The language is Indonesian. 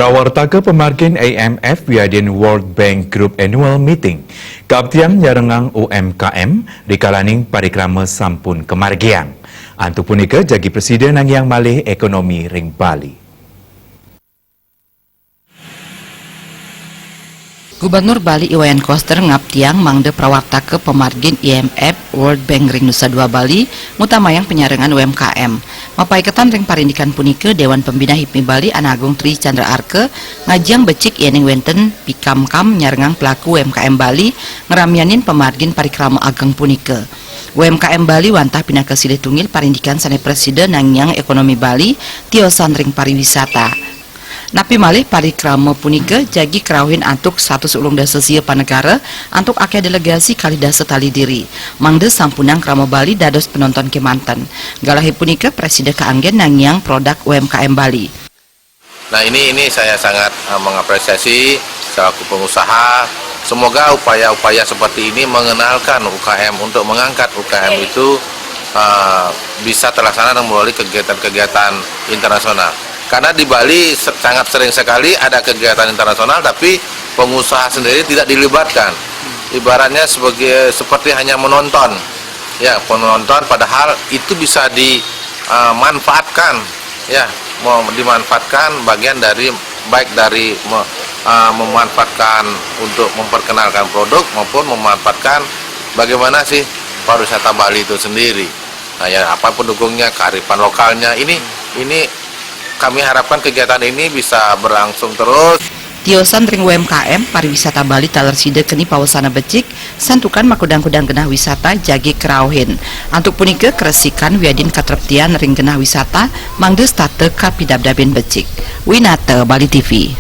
Prawartaka pemargin IMF wiadin World Bank Group Annual Meeting. Kaptiang nyarengang UMKM rikalaning parikrama sampun kemargian. Antu punika jagi presiden yang malih ekonomi ring Bali. Gubernur Bali Iwayan Koster ngaptiang mangde prawartaka pemargin IMF World Bank ring Nusa Dua Bali mutamayang penyarengan UMKM. Mapaiketan ring parindikan punike Dewan Pembina HIPMI Bali Anagung Tri Chandra Arke ngajang becik yening wenten pikamkam nyarengang pelaku UMKM Bali ngeramianin pemargin parikrama ageng punike. UMKM Bali wantah pinaka silih tungil parindikan sane presiden nangyang ekonomi Bali tiosan ring pariwisata. Napi malih parikrama punika jagi kerawin antuk 100 ulung dasa sia panegara antuk akeh delegasi kali dasa tali diri. Mangde sampunang krama Bali dados penonton kemanten. Galahi punika presiden kaanggen nangyang produk UMKM Bali. Nah ini saya sangat mengapresiasi selaku pengusaha. Semoga upaya-upaya seperti ini mengenalkan UKM untuk mengangkat UKM itu bisa terlaksana melalui kegiatan-kegiatan internasional. Karena di Bali sangat sering sekali ada kegiatan internasional tapi pengusaha sendiri tidak dilibatkan. Ibaratnya seperti hanya menonton. Ya, penonton padahal itu bisa dimanfaatkan ya, dimanfaatkan bagian dari baik dari memanfaatkan untuk memperkenalkan produk maupun memanfaatkan bagaimana sih pariwisata Bali itu sendiri. Nah, ya apa pendukungnya, kearifan lokalnya ini kami harapkan kegiatan ini bisa berlangsung terus. Tiosan ring UMKM pariwisata Bali talerside keni pawasana becik santukan makudang-kudang genah wisata jagi kerauhin. Antuk punike keresikan wiadin katreptian ring genah wisata mangde state kapidabdabin becik. Winata Bali TV.